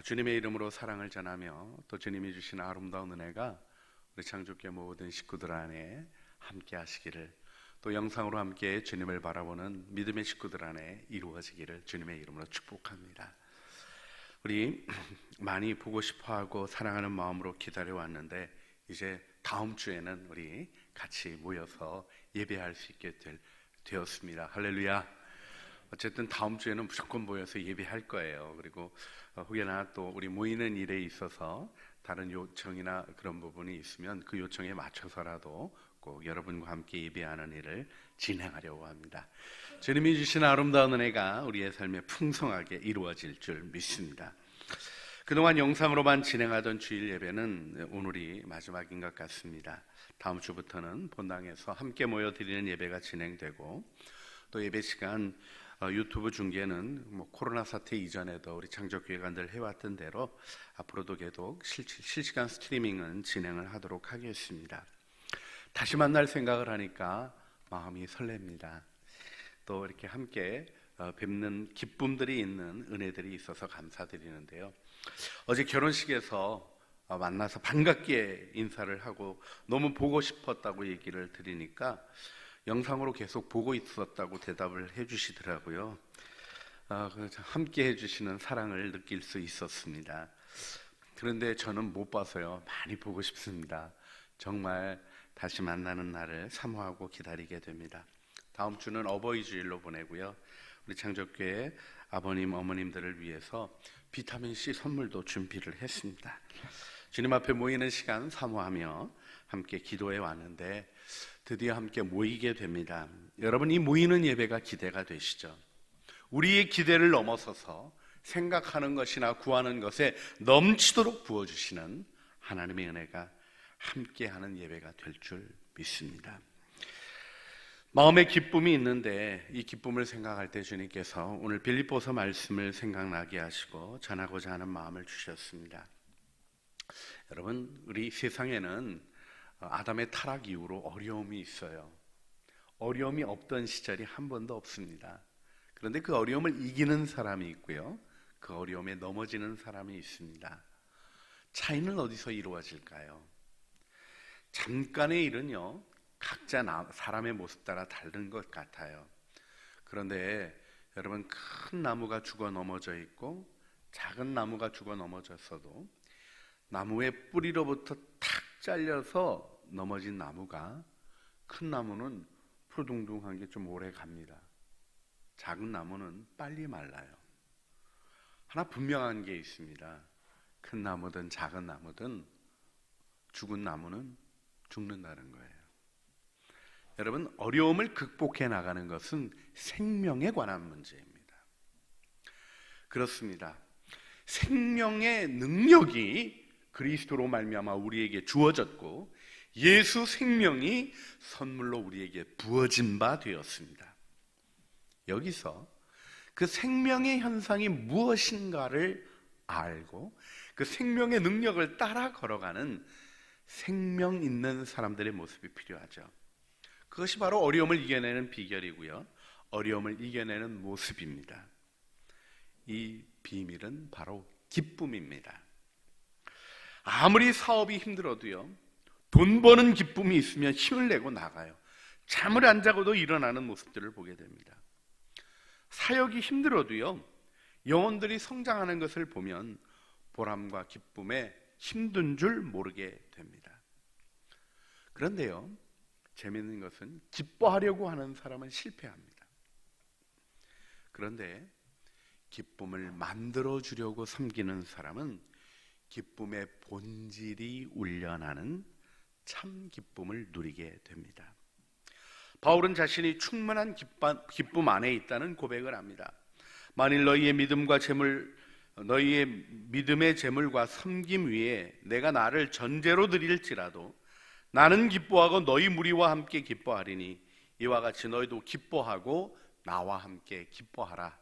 주님의 이름으로 사랑을 전하며 또 주님이 주신 아름다운 은혜가 우리 창조교회 모든 식구들 안에 함께 하시기를, 또 영상으로 함께 주님을 바라보는 믿음의 식구들 안에 이루어지기를 주님의 이름으로 축복합니다. 우리 많이 보고 싶어하고 사랑하는 마음으로 기다려왔는데, 이제 다음 주에는 우리 같이 모여서 예배할 수 있게 되었습니다. 할렐루야. 어쨌든 다음 주에는 무조건 모여서 예배할 거예요. 그리고 혹여나 또 우리 모이는 일에 있어서 다른 요청이나 그런 부분이 있으면 그 요청에 맞춰서라도 꼭 여러분과 함께 예배하는 일을 진행하려고 합니다. 주님이 주신 아름다운 은혜가 우리의 삶에 풍성하게 이루어질 줄 믿습니다. 그동안 영상으로만 진행하던 주일 예배는 오늘이 마지막인 것 같습니다. 다음 주부터는 본당에서 함께 모여 드리는 예배가 진행되고, 또 예배 시간 유튜브 중계는 코로나 사태 이전에도 우리 창조교회가 늘 해왔던 대로 앞으로도 계속 실시간 스트리밍은 진행을 하도록 하겠습니다. 다시 만날 생각을 하니까 마음이 설렙니다. 또 이렇게 함께 뵙는 기쁨들이 있는 은혜들이 있어서 감사드리는데요. 어제 결혼식에서 만나서 반갑게 인사를 하고 너무 보고 싶었다고 얘기를 드리니까 영상으로 계속 보고 있었다고 대답을 해주시더라고요. 함께 해주시는 사랑을 느낄 수 있었습니다. 그런데 저는 못 봐서요, 많이 보고 싶습니다. 정말 다시 만나는 날을 사모하고 기다리게 됩니다. 다음 주는 어버이 주일로 보내고요, 우리 창조교회 아버님 어머님들을 위해서 비타민C 선물도 준비를 했습니다. 주님 앞에 모이는 시간 사모하며 함께 기도해 왔는데 드디어 함께 모이게 됩니다. 여러분, 이 모이는 예배가 기대가 되시죠? 우리의 기대를 넘어서서 생각하는 것이나 구하는 것에 넘치도록 부어주시는 하나님의 은혜가 함께하는 예배가 될 줄 믿습니다. 마음에 기쁨이 있는데 이 기쁨을 생각할 때 주님께서 오늘 빌립보서 말씀을 생각나게 하시고 전하고자 하는 마음을 주셨습니다. 여러분, 우리 세상에는 아담의 타락 이후로 어려움이 있어요. 어려움이 없던 시절이 한 번도 없습니다. 그런데 그 어려움을 이기는 사람이 있고요, 그 어려움에 넘어지는 사람이 있습니다. 차이는 어디서 이루어질까요? 잠깐의 일은요, 각자 사람의 모습 따라 다른 것 같아요. 그런데 여러분, 큰 나무가 죽어 넘어져 있고 작은 나무가 죽어 넘어졌어도 나무의 뿌리로부터 탁 잘려서 넘어진 나무가, 큰 나무는 푸르둥둥한 게 좀 오래 갑니다. 작은 나무는 빨리 말라요. 하나 분명한 게 있습니다. 큰 나무든 작은 나무든 죽은 나무는 죽는다는 거예요. 여러분, 어려움을 극복해 나가는 것은 생명에 관한 문제입니다. 그렇습니다. 생명의 능력이 그리스도로 말미암아 우리에게 주어졌고, 예수 생명이 선물로 우리에게 부어진 바 되었습니다. 여기서 그 생명의 현상이 무엇인가를 알고 그 생명의 능력을 따라 걸어가는 생명 있는 사람들의 모습이 필요하죠. 그것이 바로 어려움을 이겨내는 비결이고요, 어려움을 이겨내는 모습입니다. 이 비밀은 바로 기쁨입니다. 아무리 사업이 힘들어도요, 돈 버는 기쁨이 있으면 힘을 내고 나가요. 잠을 안 자고도 일어나는 모습들을 보게 됩니다. 사역이 힘들어도요, 영혼들이 성장하는 것을 보면 보람과 기쁨에 힘든 줄 모르게 됩니다. 그런데요, 재미있는 것은 기뻐하려고 하는 사람은 실패합니다. 그런데 기쁨을 만들어주려고 섬기는 사람은 기쁨의 본질이 울려나는 참 기쁨을 누리게 됩니다. 바울은 자신이 충만한 기쁨 안에 있다는 고백을 합니다. 만일 너희의 믿음의 재물과 섬김 위에 내가 나를 전제로 드릴지라도 나는 기뻐하고 너희 무리와 함께 기뻐하리니 이와 같이 너희도 기뻐하고 나와 함께 기뻐하라.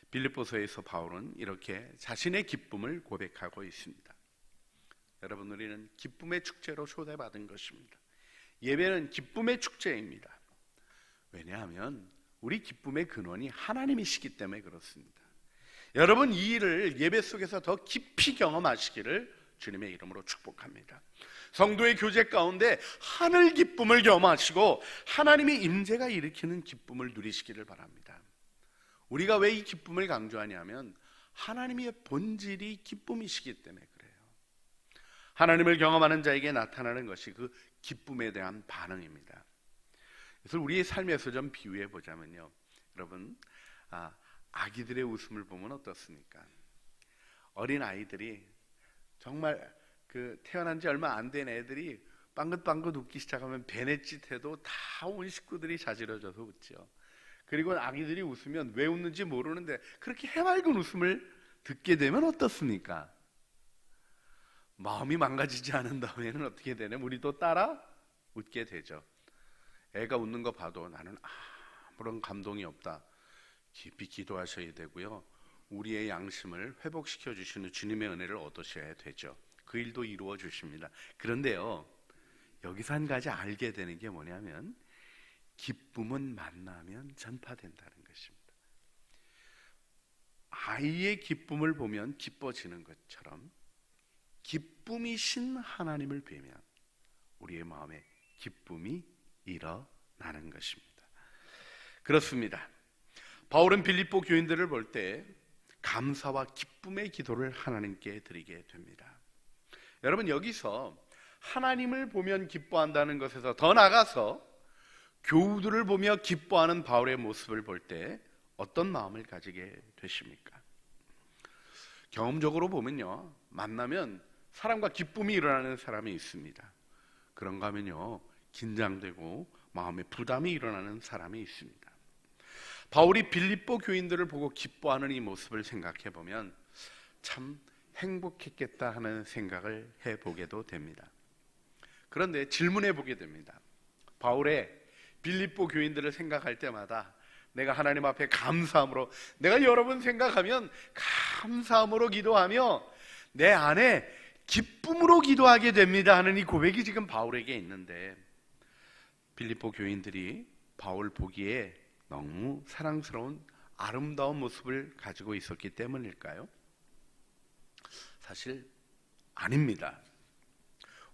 빌립보서에서 바울은 이렇게 자신의 기쁨을 고백하고 있습니다. 여러분, 우리는 기쁨의 축제로 초대받은 것입니다. 예배는 기쁨의 축제입니다. 왜냐하면 우리 기쁨의 근원이 하나님이시기 때문에 그렇습니다. 여러분 이 일을 예배 속에서 더 깊이 경험하시기를 주님의 이름으로 축복합니다. 성도의 교제 가운데 하늘 기쁨을 경험하시고 하나님의 임재가 일으키는 기쁨을 누리시기를 바랍니다. 우리가 왜 이 기쁨을 강조하냐면 하나님의 본질이 기쁨이시기 때문에 그래요. 하나님을 경험하는 자에게 나타나는 것이 그 기쁨에 대한 반응입니다. 그래서 우리의 삶에서 좀 비유해 보자면요, 여러분, 아기들의 웃음을 보면 어떻습니까? 어린 아이들이 정말 태어난 지 얼마 안 된 애들이 빵긋빵긋 웃기 시작하면 배냇짓해도 다 온 식구들이 자지러져서 웃죠. 그리고 아기들이 웃으면 왜 웃는지 모르는데 그렇게 해맑은 웃음을 듣게 되면 어떻습니까? 마음이 망가지지 않은 다음에는 어떻게 되냐면 우리도 따라 웃게 되죠. 애가 웃는 거 봐도 나는 아무런 감동이 없다. 깊이 기도하셔야 되고요, 우리의 양심을 회복시켜 주시는 주님의 은혜를 얻으셔야 되죠. 그 일도 이루어 주십니다. 그런데요, 여기서 한 가지 알게 되는 게 뭐냐면 기쁨은 만나면 전파된다는 것입니다. 아이의 기쁨을 보면 기뻐지는 것처럼 기쁨이신 하나님을 뵈면 우리의 마음에 기쁨이 일어나는 것입니다. 그렇습니다. 바울은 빌립보 교인들을 볼 때 감사와 기쁨의 기도를 하나님께 드리게 됩니다. 여러분, 여기서 하나님을 보면 기뻐한다는 것에서 더 나아가서 교우들을 보며 기뻐하는 바울의 모습을 볼 때 어떤 마음을 가지게 되십니까? 경험적으로 보면요, 만나면 사람과 기쁨이 일어나는 사람이 있습니다. 그런가 하면요, 긴장되고 마음에 부담이 일어나는 사람이 있습니다. 바울이 빌립보 교인들을 보고 기뻐하는 이 모습을 생각해 보면 참 행복했겠다 하는 생각을 해보게도 됩니다. 그런데 질문해 보게 됩니다. 바울의 빌립보 교인들을 생각할 때마다 내가 하나님 앞에 감사함으로, 내가 여러분 생각하면 감사함으로 기도하며 내 안에 기쁨으로 기도하게 됩니다 하는 이 고백이 지금 바울에게 있는데, 빌립보 교인들이 바울 보기에 너무 사랑스러운 아름다운 모습을 가지고 있었기 때문일까요? 사실 아닙니다.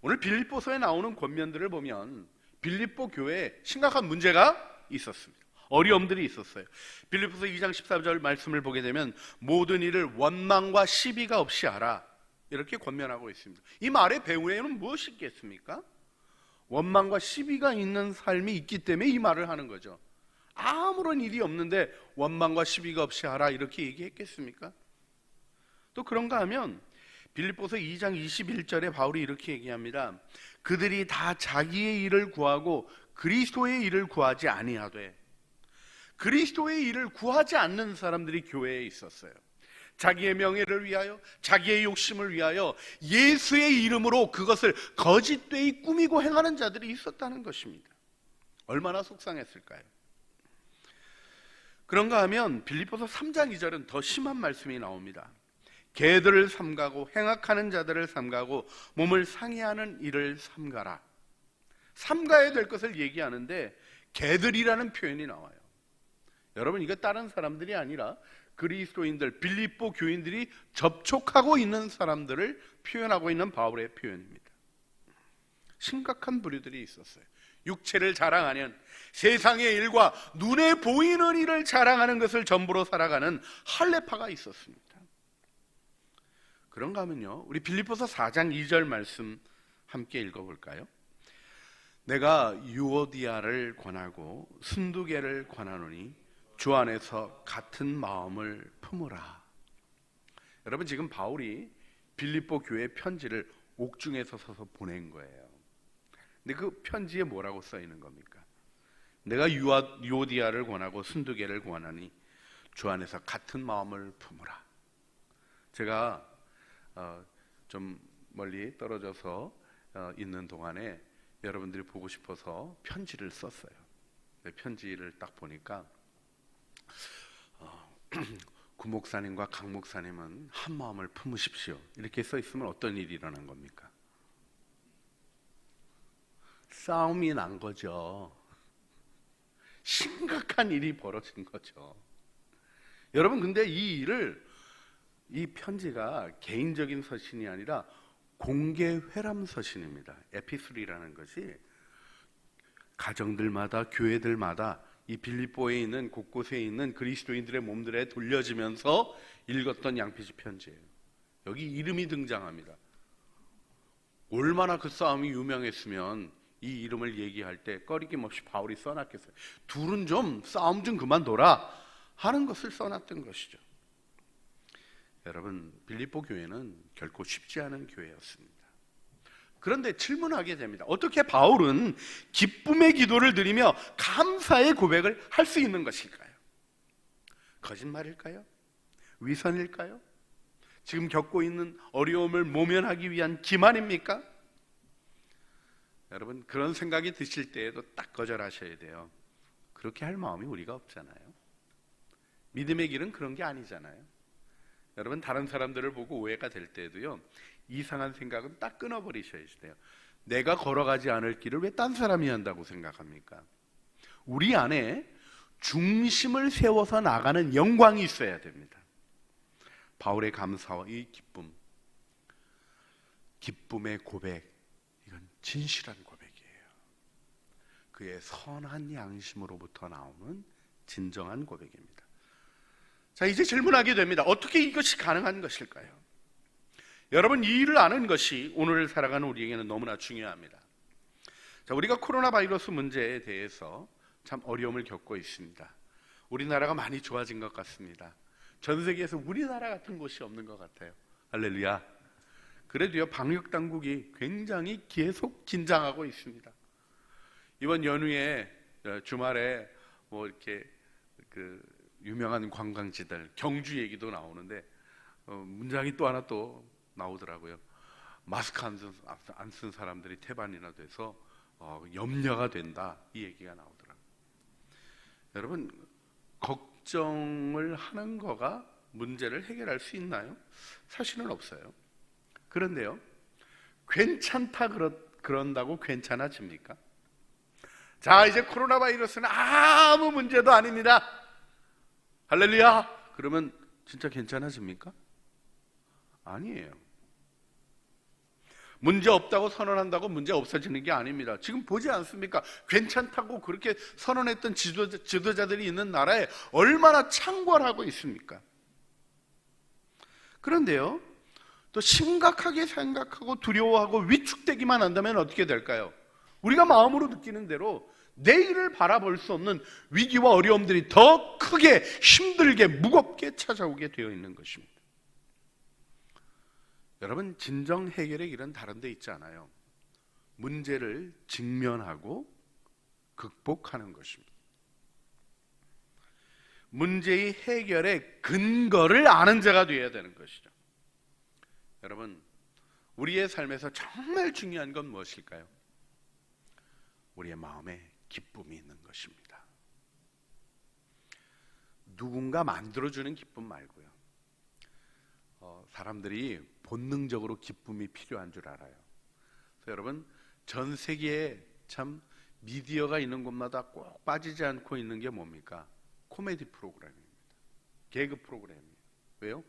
오늘 빌립보서에 나오는 권면들을 보면 빌립보 교회에 심각한 문제가 있었습니다. 어려움들이 있었어요. 빌립보서 2장 14절 말씀을 보게 되면 모든 일을 원망과 시비가 없이 하라, 이렇게 권면하고 있습니다. 이 말의 배후에는 무엇이 있겠습니까? 원망과 시비가 있는 삶이 있기 때문에 이 말을 하는 거죠. 아무런 일이 없는데 원망과 시비가 없이 하라, 이렇게 얘기했겠습니까? 또 그런가 하면 빌립보서 2장 21절에 바울이 이렇게 얘기합니다. 그들이 다 자기의 일을 구하고 그리스도의 일을 구하지 아니하되, 그리스도의 일을 구하지 않는 사람들이 교회에 있었어요. 자기의 명예를 위하여, 자기의 욕심을 위하여 예수의 이름으로 그것을 거짓되이 꾸미고 행하는 자들이 있었다는 것입니다. 얼마나 속상했을까요? 그런가 하면 빌립보서 3장 2절은 더 심한 말씀이 나옵니다. 개들을 삼가고 행악하는 자들을 삼가고 몸을 상해하는 일을 삼가라. 삼가야 될 것을 얘기하는데 개들이라는 표현이 나와요. 여러분, 이거 다른 사람들이 아니라 그리스도인들, 빌립보 교인들이 접촉하고 있는 사람들을 표현하고 있는 바울의 표현입니다. 심각한 부류들이 있었어요. 육체를 자랑하는, 세상의 일과 눈에 보이는 일을 자랑하는 것을 전부로 살아가는 할례파가 있었습니다. 그런가 하면요, 우리 빌립보서 4장 2절 말씀 함께 읽어볼까요? 내가 유오디아를 권하고 순두개를 권하노니 주 안에서 같은 마음을 품으라. 여러분, 지금 바울이 빌립보 교회 편지를 옥중에서 서서 보낸 거예요. 근데 그 편지에 뭐라고 써 있는 겁니까? 내가 유오디아를 권하고 순두개를 권하니 주 안에서 같은 마음을 품으라. 제가 좀 멀리 떨어져서 있는 동안에 여러분들이 보고 싶어서 편지를 썼어요. 편지를 딱 보니까 구 목사님과 강 목사님은 한 마음을 품으십시오, 이렇게 써 있으면 어떤 일이 일어난 겁니까? 싸움이 난 거죠. 심각한 일이 벌어진 거죠. 여러분, 근데 이 일을 이 편지가 개인적인 서신이 아니라 공개 회람 서신입니다. 에피슬이라는 것이 가정들마다, 교회들마다 이 빌립보에 있는 곳곳에 있는 그리스도인들의 몸들에 돌려지면서 읽었던 양피지 편지예요. 여기 이름이 등장합니다. 얼마나 그 싸움이 유명했으면 이 이름을 얘기할 때 꺼리낌없이 바울이 써놨겠어요. 둘은 좀 싸움 좀 그만둬라 하는 것을 써놨던 것이죠. 여러분, 빌립보 교회는 결코 쉽지 않은 교회였습니다. 그런데 질문하게 됩니다. 어떻게 바울은 기쁨의 기도를 드리며 감사의 고백을 할 수 있는 것일까요? 거짓말일까요? 위선일까요? 지금 겪고 있는 어려움을 모면하기 위한 기만입니까? 여러분, 그런 생각이 드실 때에도 딱 거절하셔야 돼요. 그렇게 할 마음이 우리가 없잖아요. 믿음의 길은 그런 게 아니잖아요. 여러분, 다른 사람들을 보고 오해가 될 때도요, 이상한 생각은 딱 끊어버리셔야 돼요. 내가 걸어가지 않을 길을 왜 딴 사람이 한다고 생각합니까? 우리 안에 중심을 세워서 나가는 영광이 있어야 됩니다. 바울의 감사와 이 기쁨, 기쁨의 고백, 이건 진실한 고백이에요. 그의 선한 양심으로부터 나오는 진정한 고백입니다. 자, 이제 질문하게 됩니다. 어떻게 이것이 가능한 것일까요? 여러분, 이 일을 아는 것이 오늘 살아가는 우리에게는 너무나 중요합니다. 자, 우리가 코로나 바이러스 문제에 대해서 참 어려움을 겪고 있습니다. 우리나라가 많이 좋아진 것 같습니다. 전 세계에서 우리나라 같은 곳이 없는 것 같아요. 할렐루야. 그래도요, 방역 당국이 굉장히 계속 긴장하고 있습니다. 이번 연휴에 주말에 뭐 이렇게 그 유명한 관광지들 경주 얘기도 나오는데 문장이 또 하나 또 나오더라고요. 마스크 안 쓴 사람들이 태반이나 돼서 염려가 된다, 이 얘기가 나오더라고요. 여러분, 걱정을 하는 거가 문제를 해결할 수 있나요? 사실은 없어요. 그런데요, 괜찮다 그런다고 괜찮아집니까? 자, 이제 코로나 바이러스는 아무 문제도 아닙니다. 할렐루야. 그러면 진짜 괜찮아집니까? 아니에요. 문제 없다고 선언한다고 문제 없어지는 게 아닙니다. 지금 보지 않습니까? 괜찮다고 그렇게 선언했던 지도자들이 있는 나라에 얼마나 창궐하고 있습니까? 그런데요, 또 심각하게 생각하고 두려워하고 위축되기만 한다면 어떻게 될까요? 우리가 마음으로 느끼는 대로 내일을 바라볼 수 없는 위기와 어려움들이 더 크게, 힘들게, 무겁게 찾아오게 되어 있는 것입니다. 여러분, 진정 해결의 길은 다른 데 있지 않아요. 문제를 직면하고 극복하는 것입니다. 문제의 해결의 근거를 아는 자가 되어야 되는 것이죠. 여러분, 우리의 삶에서 정말 중요한 건 무엇일까요? 우리의 마음에 기쁨이 있는 것입니다. 누군가 만들어주는 기쁨 말고요. 사람들이 본능적으로 기쁨이 필요한 줄 알아요. 그래서 여러분, 전 세계에 참 미디어가 있는 곳마다 꼭 빠지지 않고 있는 게 뭡니까? 코미디 프로그램입니다. 개그 프로그램이에요. 왜요?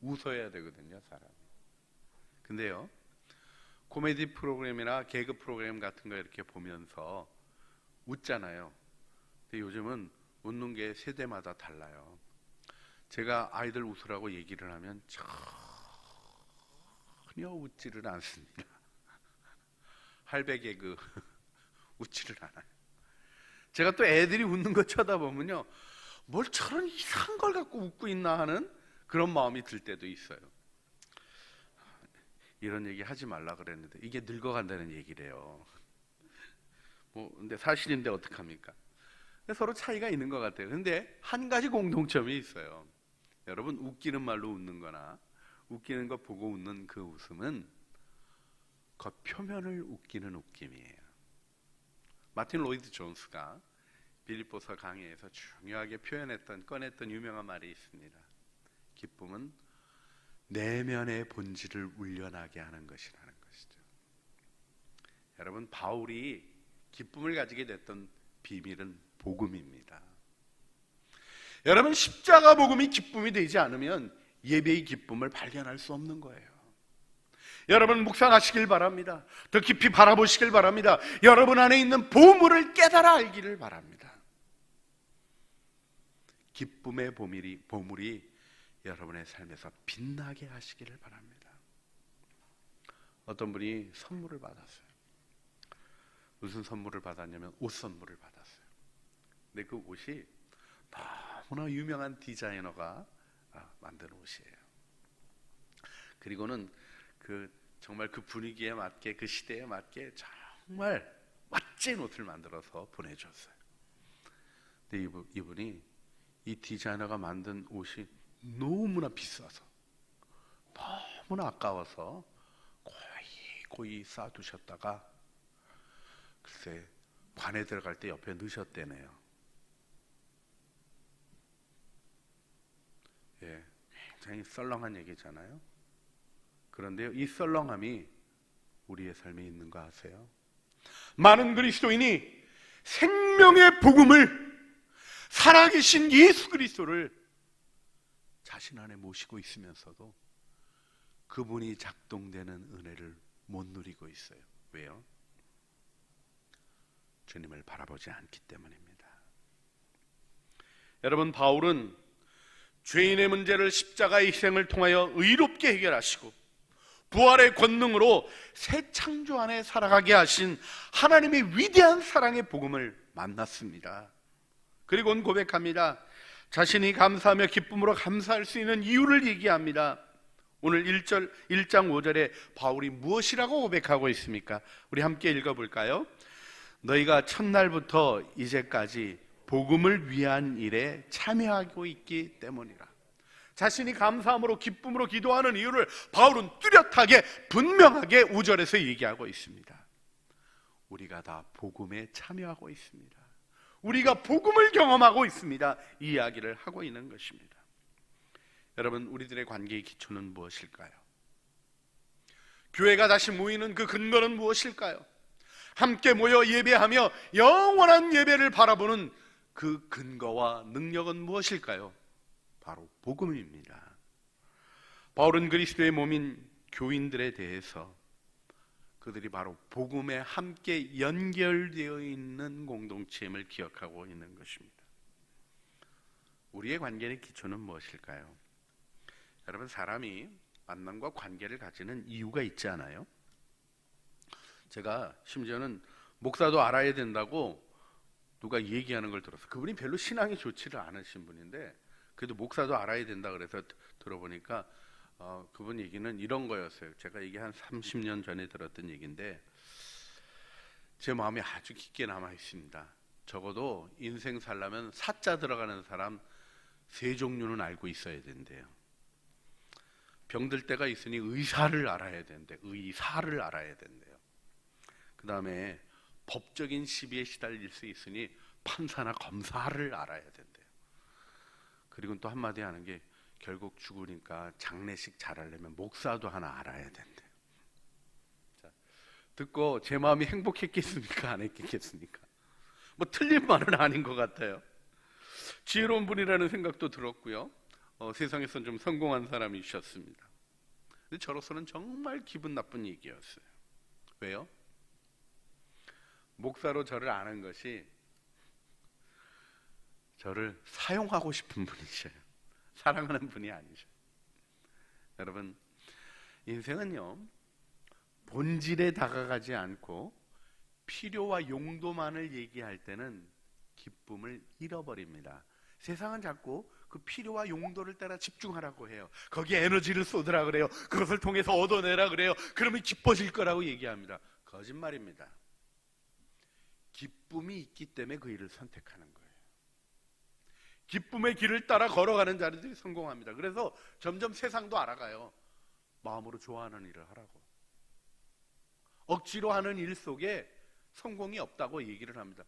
웃어야 되거든요, 사람이. 근데요, 코미디 프로그램이나 개그 프로그램 같은 거 이렇게 보면서 웃잖아요. 근데 요즘은 웃는 게 세대마다 달라요. 제가 아이들 웃으라고 얘기를 하면 전혀 웃지를 않습니다. 할배 개그 웃지를 않아요. 제가 또 애들이 웃는 거 쳐다보면요, 뭘 저런 이상한 걸 갖고 웃고 있나 하는 그런 마음이 들 때도 있어요. 이런 얘기 하지 말라 그랬는데 이게 늙어간다는 얘기래요. 근데 사실인데 어떡합니까? 서로 차이가 있는 것 같아요. 근데 한 가지 공통점이 있어요. 여러분, 웃기는 말로 웃는 거나 웃기는 거 보고 웃는 그 웃음은 겉표면을 웃기는 웃김이에요. 마틴 로이드 존스가 빌립보서 강의에서 중요하게 꺼냈던 유명한 말이 있습니다. 기쁨은 내면의 본질을 울려나게 하는 것이라는 것이죠. 여러분, 바울이 기쁨을 가지게 됐던 비밀은 복음입니다. 여러분, 십자가 복음이 기쁨이 되지 않으면 예배의 기쁨을 발견할 수 없는 거예요. 여러분 묵상하시길 바랍니다. 더 깊이 바라보시길 바랍니다. 여러분 안에 있는 보물을 깨달아 알기를 바랍니다. 기쁨의 보물이 여러분의 삶에서 빛나게 하시기를 바랍니다. 어떤 분이 선물을 받았어요. 무슨 선물을 받았냐면 옷 선물을 받았어요. 근데 그 옷이 너무나 유명한 디자이너가 만든 옷이에요. 그리고는 정말 그 분위기에 맞게, 그 시대에 맞게 정말 멋진 옷을 만들어서 보내줬어요. 근데 이분이 이 디자이너가 만든 옷이 너무나 비싸서, 너무나 아까워서 고이 쌓아두셨다가 글쎄 관에 들어갈 때 옆에 넣으셨대네요. 예, 굉장히 썰렁한 얘기잖아요. 그런데요, 이 썰렁함이 우리의 삶에 있는 거 아세요? 많은 그리스도인이 생명의 복음을, 살아계신 예수 그리스도를 자신 안에 모시고 있으면서도 그분이 작동되는 은혜를 못 누리고 있어요. 왜요? 주님을 바라보지 않기 때문입니다. 여러분, 바울은 죄인의 문제를 십자가의 희생을 통하여 의롭게 해결하시고 부활의 권능으로 새 창조 안에 살아가게 하신 하나님의 위대한 사랑의 복음을 만났습니다. 그리고는 고백합니다. 자신이 감사하며 기쁨으로 감사할 수 있는 이유를 얘기합니다. 오늘 1장 5절에 바울이 무엇이라고 고백하고 있습니까? 우리 함께 읽어볼까요? 너희가 첫날부터 이제까지 복음을 위한 일에 참여하고 있기 때문이라. 자신이 감사함으로 기쁨으로 기도하는 이유를 바울은 뚜렷하게 분명하게 5절에서 얘기하고 있습니다. 우리가 다 복음에 참여하고 있습니다. 우리가 복음을 경험하고 있습니다. 이 이야기를 하고 있는 것입니다. 여러분, 우리들의 관계의 기초는 무엇일까요? 교회가 다시 모이는 그 근거는 무엇일까요? 함께 모여 예배하며 영원한 예배를 바라보는 그 근거와 능력은 무엇일까요? 바로 복음입니다. 바울은 그리스도의 몸인 교인들에 대해서 그들이 바로 복음에 함께 연결되어 있는 공동체임을 기억하고 있는 것입니다. 우리의 관계의 기초는 무엇일까요? 여러분, 사람이 만남과 관계를 가지는 이유가 있지 않아요? 제가 심지어는 목사도 알아야 된다고 누가 얘기하는 걸 들었어요. 그분이 별로 신앙이 좋지를 않으신 분인데 그래도 목사도 알아야 된다 그래서 들어보니까 그분 얘기는 이런 거였어요. 제가 이게 한 30년 전에 들었던 얘기인데 제 마음에 아주 깊게 남아 있습니다. 적어도 인생 살려면 사자 들어가는 사람 3종류는 알고 있어야 된대요. 병들 때가 있으니 의사를 알아야 된대. 의사를 알아야 된대요. 그 다음에 법적인 시비에 시달릴 수 있으니 판사나 검사를 알아야 된대요. 그리고 또 한마디 하는 게 결국 죽으니까 장례식 잘하려면 목사도 하나 알아야 된대요. 자, 듣고 제 마음이 행복했겠습니까? 안 했겠습니까? 뭐 틀린 말은 아닌 것 같아요. 지혜로운 분이라는 생각도 들었고요. 세상에선 좀 성공한 사람이셨습니다. 근데 저로서는 정말 기분 나쁜 얘기였어요. 왜요? 목사로 저를 아는 것이 저를 사용하고 싶은 분이셔요. 사랑하는 분이 아니셔요. 여러분, 인생은요, 본질에 다가가지 않고 필요와 용도만을 얘기할 때는 기쁨을 잃어버립니다. 세상은 자꾸 그 필요와 용도를 따라 집중하라고 해요. 거기에 에너지를 쏟으라 그래요. 그것을 통해서 얻어내라 그래요. 그러면 기뻐질 거라고 얘기합니다. 거짓말입니다. 기쁨이 있기 때문에 그 일을 선택하는 거예요. 기쁨의 길을 따라 걸어가는 자들이 성공합니다. 그래서 점점 세상도 알아가요. 마음으로 좋아하는 일을 하라고. 억지로 하는 일 속에 성공이 없다고 얘기를 합니다.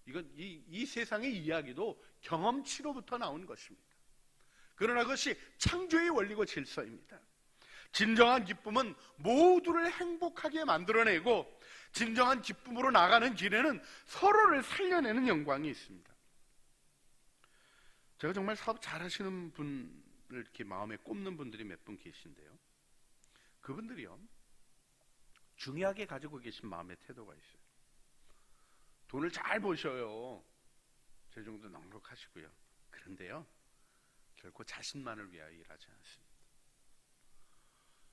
이건 이 세상의 이야기도 경험치로부터 나온 것입니다. 그러나 그것이 창조의 원리고 질서입니다. 진정한 기쁨은 모두를 행복하게 만들어내고 진정한 기쁨으로 나가는 길에는 서로를 살려내는 영광이 있습니다. 제가 정말 사업 잘하시는 분 이렇게 마음에 꼽는 분들이 몇 분 계신데요. 그분들이요, 중요하게 가지고 계신 마음의 태도가 있어요. 돈을 잘 버셔요. 제 정도 넉넉하시고요. 그런데요, 결코 자신만을 위하여 일하지 않습니다.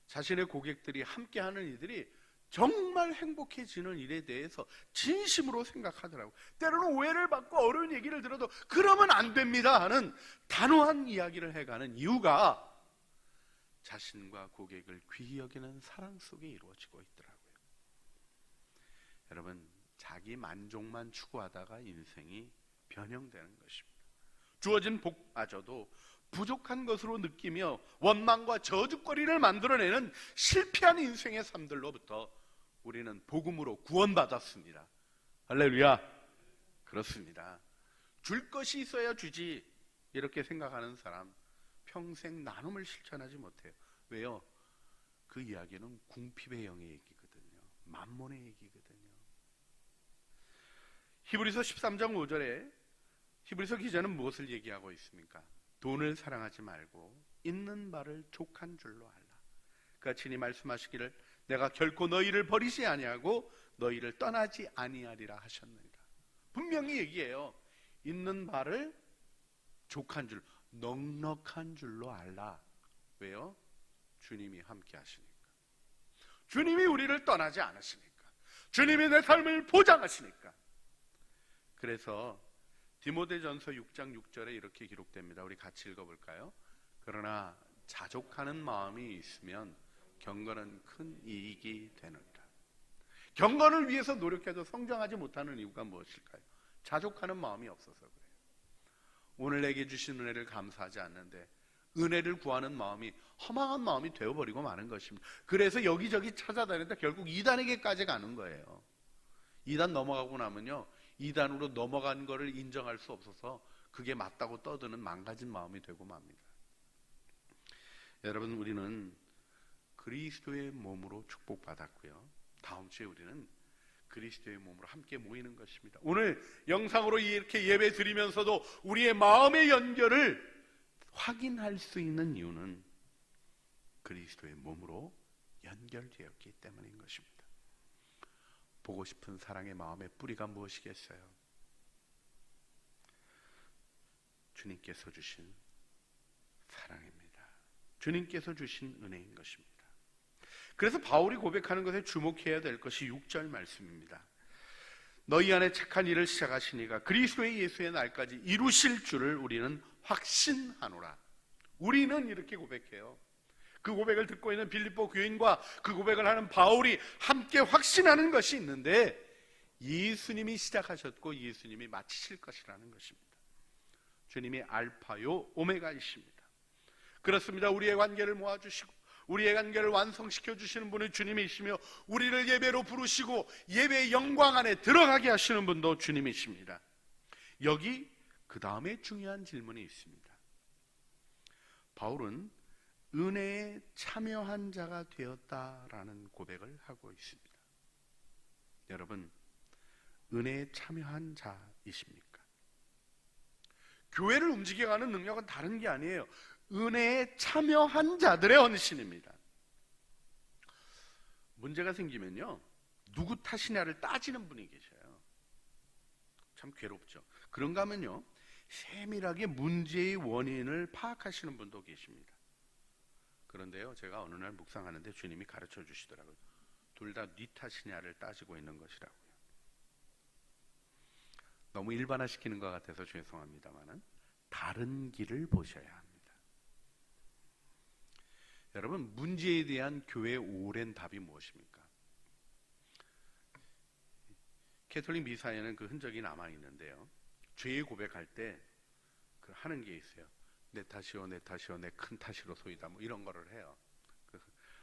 자신의 고객들이 함께하는 이들이 정말 행복해지는 일에 대해서 진심으로 생각하더라고요. 때로는 오해를 받고 어려운 얘기를 들어도 그러면 안 됩니다 하는 단호한 이야기를 해가는 이유가 자신과 고객을 귀히 여기는 사랑 속에 이루어지고 있더라고요. 여러분, 자기 만족만 추구하다가 인생이 변형되는 것입니다. 주어진 복마저도 부족한 것으로 느끼며 원망과 저주거리를 만들어내는 실패한 인생의 삶들로부터 우리는 복음으로 구원받았습니다. 할렐루야. 그렇습니다. 줄 것이 있어야 주지 이렇게 생각하는 사람 평생 나눔을 실천하지 못해요. 왜요? 그 이야기는 궁핍의 영의 얘기거든요. 만몬의 얘기거든요. 히브리서 13장 5절에 히브리서 기자는 무엇을 얘기하고 있습니까? 돈을 사랑하지 말고 있는 바를 족한 줄로 알라. 그가 친히 말씀하시기를 내가 결코 너희를 버리지 아니하고 너희를 떠나지 아니하리라 하셨느니라. 분명히 얘기해요. 있는 바를 족한 줄, 넉넉한 줄로 알라. 왜요? 주님이 함께 하시니까. 주님이 우리를 떠나지 않으시니까. 주님이 내 삶을 보장하시니까. 그래서 디모데전서 6장 6절에 이렇게 기록됩니다. 우리 같이 읽어볼까요? 그러나 자족하는 마음이 있으면 경건은 큰 이익이 되느니라. 경건을 위해서 노력해도 성장하지 못하는 이유가 무엇일까요? 자족하는 마음이 없어서 그래요. 오늘 내게 주신 은혜를 감사하지 않는데 은혜를 구하는 마음이 허망한 마음이 되어버리고 마는 것입니다. 그래서 여기저기 찾아다니다 결국 이단에게까지 가는 거예요. 이단 넘어가고 나면요, 이단으로 넘어간 거를 인정할 수 없어서 그게 맞다고 떠드는 망가진 마음이 되고 맙니다. 여러분, 우리는 그리스도의 몸으로 축복받았고요, 다음 주에 우리는 그리스도의 몸으로 함께 모이는 것입니다. 오늘 영상으로 이렇게 예배 드리면서도 우리의 마음의 연결을 확인할 수 있는 이유는 그리스도의 몸으로 연결되었기 때문인 것입니다. 보고 싶은 사랑의 마음의 뿌리가 무엇이겠어요? 주님께서 주신 사랑입니다. 주님께서 주신 은혜인 것입니다. 그래서 바울이 고백하는 것에 주목해야 될 것이 6절 말씀입니다. 너희 안에 착한 일을 시작하시니가 그리스도의 예수의 날까지 이루실 줄을 우리는 확신하노라. 우리는 이렇게 고백해요. 그 고백을 듣고 있는 빌립보 교인과 그 고백을 하는 바울이 함께 확신하는 것이 있는데, 예수님이 시작하셨고 예수님이 마치실 것이라는 것입니다. 주님이 알파요 오메가이십니다. 그렇습니다. 우리의 관계를 모아주시고 우리의 관계를 완성시켜 주시는 분은 주님이시며, 우리를 예배로 부르시고 예배의 영광 안에 들어가게 하시는 분도 주님이십니다. 여기 그 다음에 중요한 질문이 있습니다. 바울은 은혜에 참여한 자가 되었다라는 고백을 하고 있습니다. 여러분, 은혜에 참여한 자이십니까? 교회를 움직여가는 능력은 다른 게 아니에요. 은혜에 참여한 자들의 헌신입니다. 문제가 생기면요, 누구 탓이냐를 따지는 분이 계셔요. 참 괴롭죠. 그런가 하면요, 세밀하게 문제의 원인을 파악하시는 분도 계십니다. 그런데요, 제가 어느 날 묵상하는데 주님이 가르쳐 주시더라고요. 둘 다 네 탓이냐를 따지고 있는 것이라고요. 너무 일반화시키는 것 같아서 죄송합니다만은 다른 길을 보셔야 합니다. 여러분, 문제에 대한 교회의 오랜 답이 무엇입니까? 캐톨릭 미사에는 그 흔적이 남아 있는데요, 죄의 고백할 때 그 하는 게 있어요. 내 탓이요, 내 탓이요, 내 큰 탓이로소이다, 뭐 이런 거를 해요. 그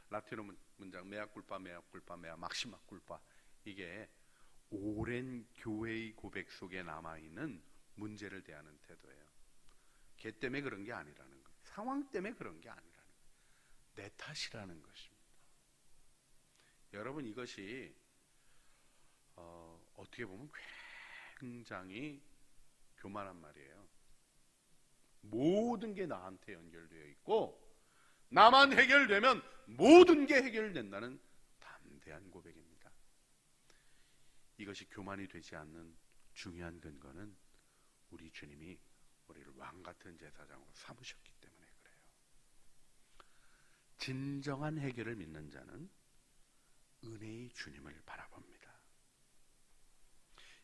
라틴어 문장 메아 꿀파, 메아 꿀파, 메아 막시마 꿀파, 이게 오랜 교회의 고백 속에 남아 있는 문제를 대하는 태도예요. 걔 때문에 그런 게 아니라는 거예요. 상황 때문에 그런 게 아니라는 거예요. 내 탓이라는 것입니다. 여러분, 이것이 어떻게 보면 굉장히 교만한 말이에요. 모든 게 나한테 연결되어 있고 나만 해결되면 모든 게 해결된다는 담대한 고백입니다. 이것이 교만이 되지 않는 중요한 근거는 우리 주님이 우리를 왕같은 제사장으로 삼으셨기 때문에 그래요. 진정한 해결을 믿는 자는 은혜의 주님을 바라봅니다.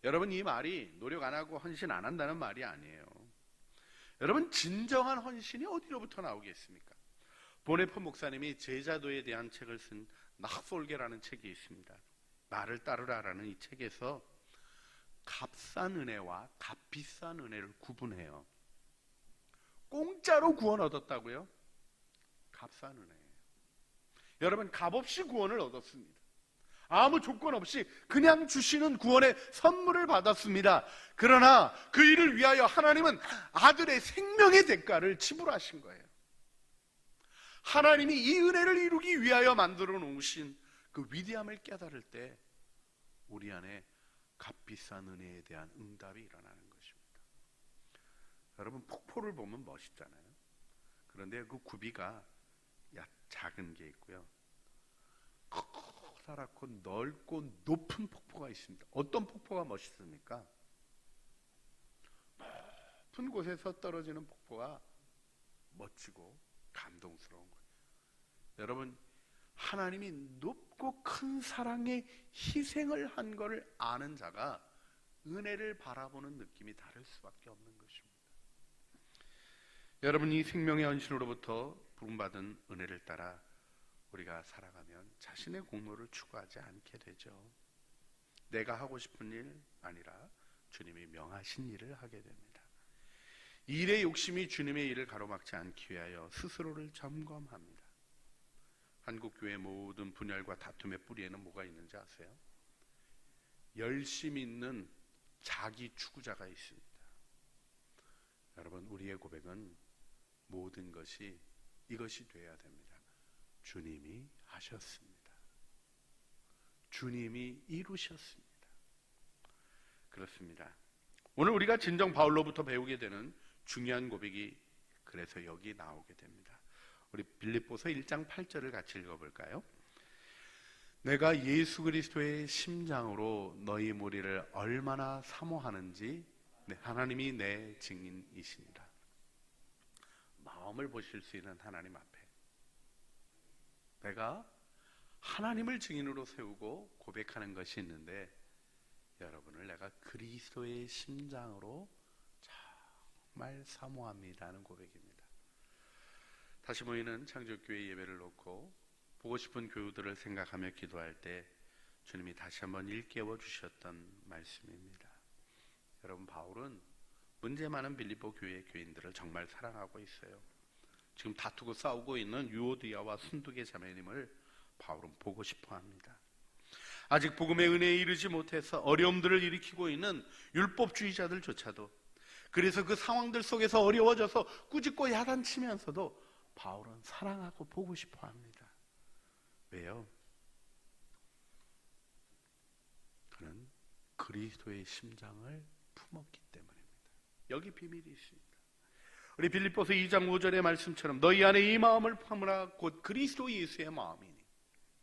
여러분, 이 말이 노력 안 하고 헌신 안 한다는 말이 아니에요. 여러분, 진정한 헌신이 어디로부터 나오겠습니까? 보네포 목사님이 제자도에 대한 책을 쓴 낙솔게라는 책이 있습니다. 나를 따르라라는 이 책에서 값싼 은혜와 값비싼 은혜를 구분해요. 공짜로 구원 얻었다고요? 값싼 은혜예요. 여러분, 값없이 구원을 얻었습니다. 아무 조건 없이 그냥 주시는 구원의 선물을 받았습니다. 그러나 그 일을 위하여 하나님은 아들의 생명의 대가를 지불하신 거예요. 하나님이 이 은혜를 이루기 위하여 만들어 놓으신 그 위대함을 깨달을 때 우리 안에 값비싼 은혜에 대한 응답이 일어나는 것입니다. 여러분, 폭포를 보면 멋있잖아요. 그런데 그 굽이가 작은 게 있고요, 커다랗고 넓고 높은 폭포가 있습니다. 어떤 폭포가 멋있습니까? 높은 곳에서 떨어지는 폭포가 멋지고 감동스러운 거예요. 여러분, 하나님이 높고 큰 사랑의 희생을 한 것을 아는 자가 은혜를 바라보는 느낌이 다를 수밖에 없는 것입니다. 여러분, 이 생명의 헌신으로부터 부름받은 은혜를 따라 우리가 살아가면 자신의 공로를 추구하지 않게 되죠. 내가 하고 싶은 일 아니라 주님이 명하신 일을 하게 됩니다. 일의 욕심이 주님의 일을 가로막지 않기 위하여 스스로를 점검합니다. 한국교회 모든 분열과 다툼의 뿌리에는 뭐가 있는지 아세요? 열심 있는 자기 추구자가 있습니다. 여러분, 우리의 고백은 모든 것이 이것이 돼야 됩니다. 주님이 하셨습니다. 주님이 이루셨습니다. 그렇습니다. 오늘 우리가 진정 바울로부터 배우게 되는 중요한 고백이 그래서 여기 나오게 됩니다. 우리 빌립보서 1장 8절을 같이 읽어볼까요? 내가 예수 그리스도의 심장으로 너희 무리를 얼마나 사모하는지 하나님이 내 증인이시니라. 마음을 보실 수 있는 하나님 앞에 내가 하나님을 증인으로 세우고 고백하는 것이 있는데, 여러분을 내가 그리스도의 심장으로 정말 사모합니다는 고백입니다. 다시 모이는 창조교회 예배를 놓고 보고 싶은 교우들을 생각하며 기도할 때 주님이 다시 한번 일깨워 주셨던 말씀입니다. 여러분, 바울은 문제 많은 빌립보 교회 교인들을 정말 사랑하고 있어요. 지금 다투고 싸우고 있는 유오디아와 순두계 자매님을 바울은 보고 싶어 합니다. 아직 복음의 은혜에 이르지 못해서 어려움들을 일으키고 있는 율법주의자들조차도, 그래서 그 상황들 속에서 어려워져서 꾸짖고 야단치면서도 바울은 사랑하고 보고 싶어 합니다. 왜요? 그는 그리스도의 심장을 품었기 때문입니다. 여기 비밀이 있습니다. 우리 빌립보서 2장 5절의 말씀처럼 너희 안에 이 마음을 품으라 곧 그리스도 예수의 마음이니.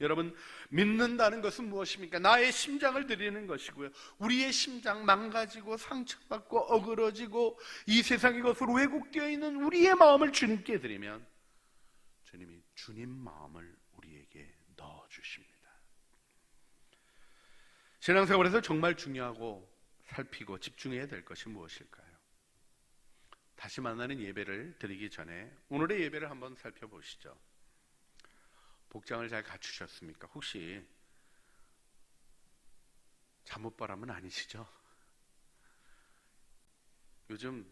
여러분, 믿는다는 것은 무엇입니까? 나의 심장을 드리는 것이고요, 우리의 심장 망가지고 상처받고 어그러지고 이 세상의 것으로 왜곡되어 있는 우리의 마음을 주님께 드리면 주님이 주님 마음을 우리에게 넣어주십니다. 신앙생활에서 정말 중요하고 살피고 집중해야 될 것이 무엇일까요? 다시 만나는 예배를 드리기 전에 오늘의 예배를 한번 살펴보시죠. 복장을 잘 갖추셨습니까? 혹시 잠옷바람은 아니시죠? 요즘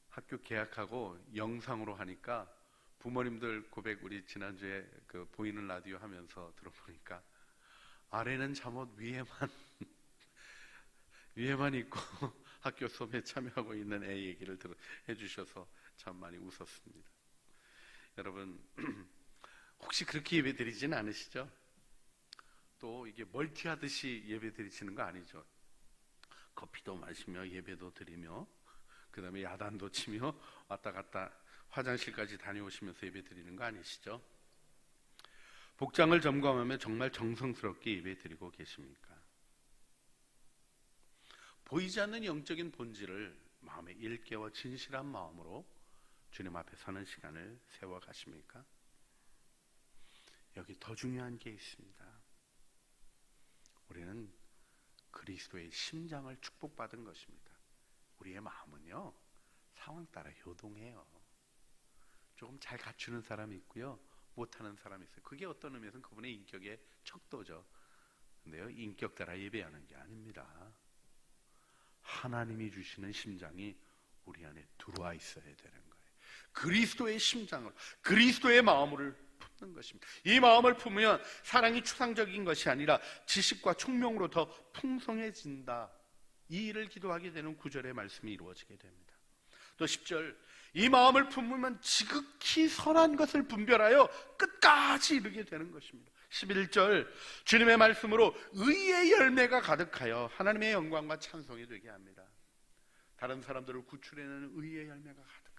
학교 개학하고 영상으로 하니까 부모님들 고백, 우리 지난주에 그 보이는 라디오 하면서 들어보니까 아래는 잠옷 위에만 입고 학교 수업에 참여하고 있는 애 얘기를 해주셔서 참 많이 웃었습니다. 여러분, 혹시 그렇게 예배 드리지는 않으시죠? 또 이게 멀티하듯이 예배 드리시는 거 아니죠? 커피도 마시며 예배도 드리며 그 다음에 야단도 치며 왔다 갔다 화장실까지 다녀오시면서 예배 드리는 거 아니시죠? 복장을 점검하며 정말 정성스럽게 예배 드리고 계십니까? 보이지 않는 영적인 본질을 마음에 일깨워 진실한 마음으로 주님 앞에 서는 시간을 세워 가십니까? 여기 더 중요한 게 있습니다. 우리는 그리스도의 심장을 축복받은 것입니다. 우리의 마음은요, 상황 따라 요동해요. 조금 잘 갖추는 사람이 있고요, 못하는 사람이 있어요. 그게 어떤 의미에서는 그분의 인격의 척도죠. 근데요, 인격 따라 예배하는 게 아닙니다. 하나님이 주시는 심장이 우리 안에 들어와 있어야 되는 거예요. 그리스도의 심장을, 그리스도의 마음을 품는 것입니다. 이 마음을 품으면 사랑이 추상적인 것이 아니라 지식과 총명으로 더 풍성해진다. 이 일을 기도하게 되는 9절의 말씀이 이루어지게 됩니다. 또 10절, 이 마음을 품으면 지극히 선한 것을 분별하여 끝까지 이르게 되는 것입니다. 11절, 주님의 말씀으로 의의 열매가 가득하여 하나님의 영광과 찬송이 되게 합니다. 다른 사람들을 구출해내는 의의 열매가 가득하여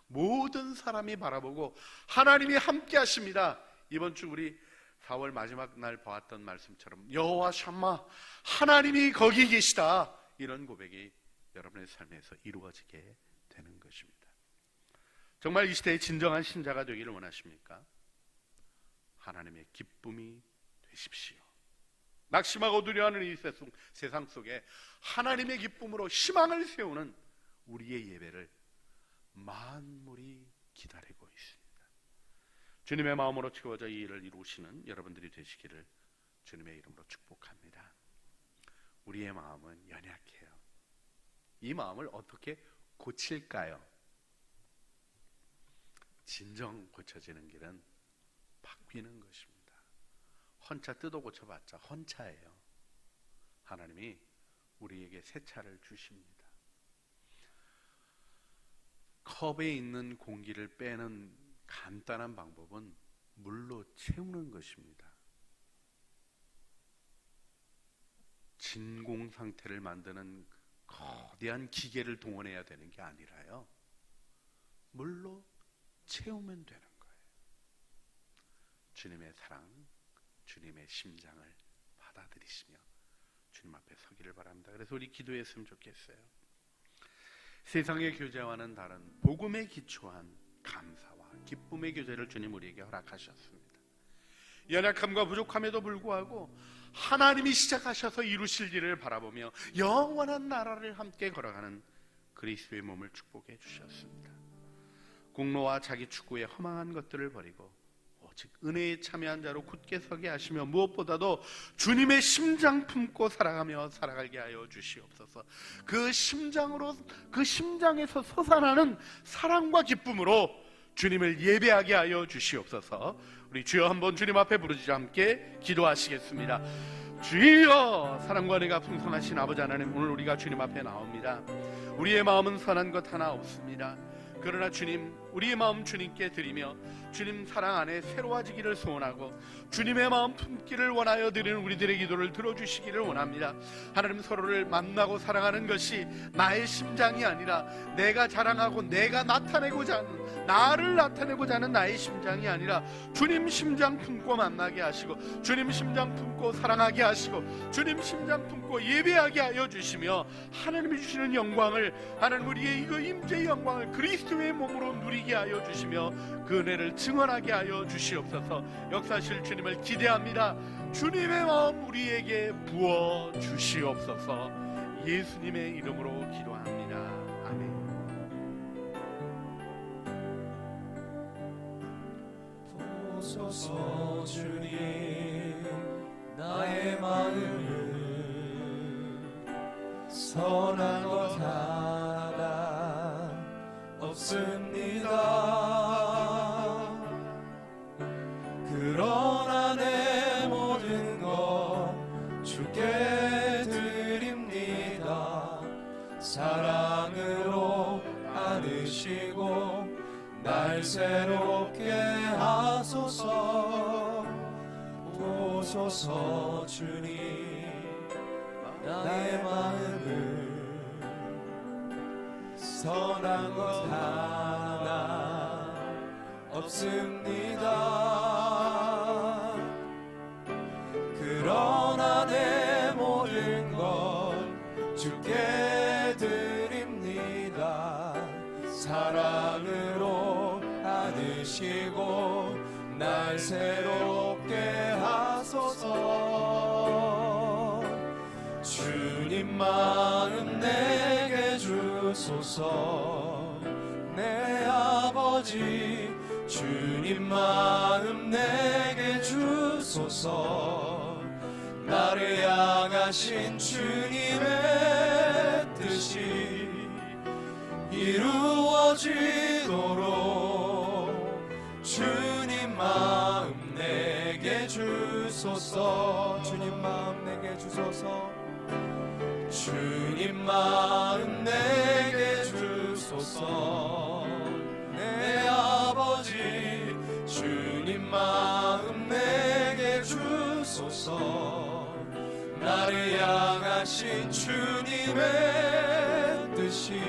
모든 사람이 바라보고 하나님이 함께 하십니다. 이번 주 우리 4월 마지막 날 보았던 말씀처럼 여호와 샴마, 하나님이 거기 계시다, 이런 고백이 여러분의 삶에서 이루어지게 되는 것입니다. 정말 이 시대의 진정한 신자가 되기를 원하십니까? 하나님의 기쁨이 되십시오. 낙심하고 두려워하는 이 세상 속에 하나님의 기쁨으로 희망을 세우는 우리의 예배를 만물이 기다리고 있습니다. 주님의 마음으로 채워져 이 일을 이루시는 여러분들이 되시기를 주님의 이름으로 축복합니다. 우리의 마음은 연약해요. 이 마음을 어떻게 고칠까요? 진정 고쳐지는 길은 바뀌는 것입니다. 헌차 뜯어 고쳐봤자 헌차예요. 하나님이 우리에게 새 차를 주십니다. 컵에 있는 공기를 빼는 간단한 방법은 물로 채우는 것입니다. 진공 상태를 만드는 거대한 기계를 동원해야 되는 게 아니라요, 물로 채우면 되는 거예요. 주님의 사랑, 주님의 심장을 받아들이시며 주님 앞에 서기를 바랍니다. 그래서 우리 기도했으면 좋겠어요. 세상의 교제와는 다른 복음에 기초한 감사와 기쁨의 교제를 주님 우리에게 허락하셨습니다. 연약함과 부족함에도 불구하고 하나님이 시작하셔서 이루실 일을 바라보며 영원한 나라를 함께 걸어가는 그리스도의 몸을 축복해 주셨습니다. 공로와 자기 추구의 허망한 것들을 버리고 오직 은혜에 참여한 자로 굳게 서게 하시며 무엇보다도 주님의 심장 품고 살아가며 살아가게 하여 주시옵소서. 그 심장에서 솟아나는 사랑과 기쁨으로 주님을 예배하게 하여 주시옵소서. 우리 주여 한번 주님 앞에 부르짖어 함께 기도하시겠습니다. 주여, 사랑과 은혜가 풍성하신 아버지 하나님, 오늘 우리가 주님 앞에 나옵니다. 우리의 마음은 선한 것 하나 없습니다. 그러나 주님, 우리의 마음 주님께 드리며 주님 사랑 안에 새로워지기를 소원하고 주님의 마음 품기를 원하여 드리는 우리들의 기도를 들어주시기를 원합니다. 하나님, 서로를 만나고 사랑하는 것이 나의 심장이 아니라 내가 자랑하고 내가 나타내고자 하는, 나를 나타내고자 하는 나의 심장이 아니라 주님 심장 품고 만나게 하시고 주님 심장 품고 사랑하게 하시고 주님 심장 품고 예배하게 하여 주시며 하나님이 주시는 영광을, 하나님 우리의 이거 임재의 영광을 그리스도의 몸으로 누리게 하여 주시며 그 은혜를 증언하게 하여 주시옵소서. 역사하실 주님을 기대합니다. 주님의 마음 우리에게 부어 주시옵소서. 예수님의 이름으로 기도합니다. 아멘. 보소서 주님, 나의 마음을 선한 것 하나 없습니다. 그러나 내 모든 것 주께 드립니다. 사랑으로 안으시고 날 새롭게 하소서. 보소서 주님, 나의 마음을 선한 것 하나 없습니다. 그러나 내 모든 것 주께 드립니다. 사랑으로 안으시고 날 새롭게 하소서. 주님 마음 내게 주소서. 내 아버지 주님 마음 내게 주소서. 나를 향하신 주님의 뜻이 이루어지도록 주님 마음 내게 주소서. 주님 마음 내게 주소서. 주님 마음 내게 주소서. 내 아버지 주님 마음 내게 주소서. 나를 향하신 주님의 뜻이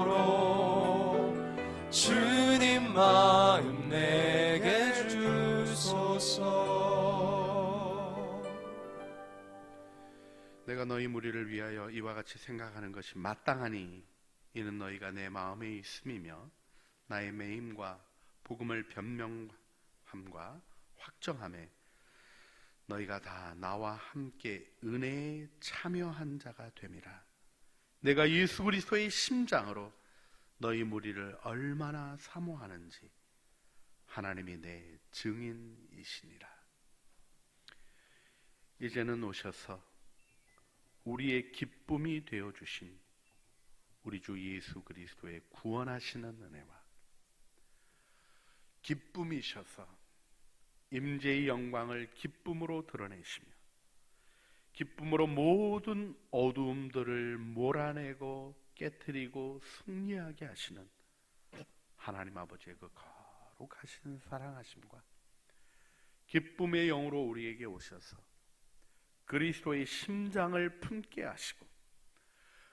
이루어지도록 주님 마음 내게 주소서. 내가 너희 무리를 위하여 이와 같이 생각하는 것이 마땅하니 이는 너희가 내 마음에 있음이며 나의 매임과 복음을 변명함과 확정함에 너희가 다 나와 함께 은혜에 참여한 자가 됨이라. 내가 예수 그리스도의 심장으로 너희 무리를 얼마나 사모하는지 하나님이 내 증인이시니라. 이제는 오셔서 우리의 기쁨이 되어주신 우리 주 예수 그리스도의 구원하시는 은혜와 기쁨이셔서 임재의 영광을 기쁨으로 드러내시며 기쁨으로 모든 어두움들을 몰아내고 깨트리고 승리하게 하시는 하나님 아버지의 그 거룩하신 사랑하심과 기쁨의 영으로 우리에게 오셔서 그리스도의 심장을 품게 하시고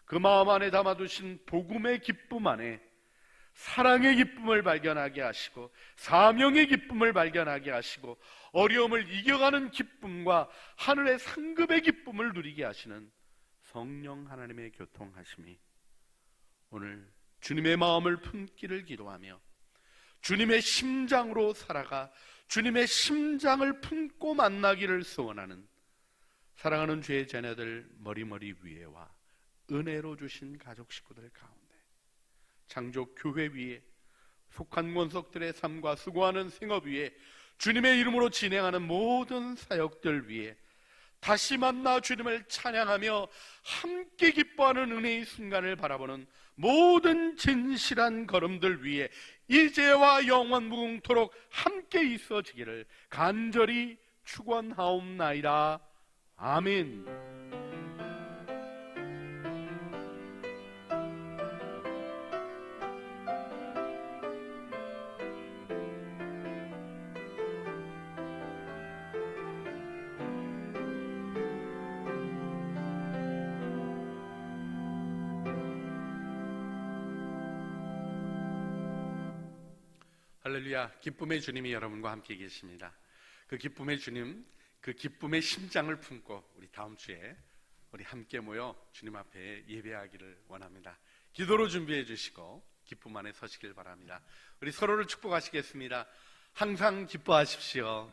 그 마음 안에 담아두신 복음의 기쁨 안에 사랑의 기쁨을 발견하게 하시고 사명의 기쁨을 발견하게 하시고 어려움을 이겨가는 기쁨과 하늘의 상급의 기쁨을 누리게 하시는 성령 하나님의 교통하심이 오늘 주님의 마음을 품기를 기도하며 주님의 심장으로 살아가 주님의 심장을 품고 만나기를 소원하는 사랑하는 주의 자녀들 머리머리 위에와 은혜로 주신 가족 식구들 가운데 창조 교회 위에 속한 권속들의 삶과 수고하는 생업 위에 주님의 이름으로 진행하는 모든 사역들 위에 다시 만나 주님을 찬양하며 함께 기뻐하는 은혜의 순간을 바라보는 모든 진실한 걸음들 위에 이제와 영원 무궁토록 함께 있어지기를 간절히 축원하옵나이다. 아멘. 할렐루야. 기쁨의 주님이 여러분과 함께 계십니다. 그 기쁨의 주님, 그 기쁨의 심장을 품고 우리 다음 주에 우리 함께 모여 주님 앞에 예배하기를 원합니다. 기도로 준비해 주시고 기쁨 안에 서시길 바랍니다. 우리 서로를 축복하시겠습니다. 항상 기뻐하십시오.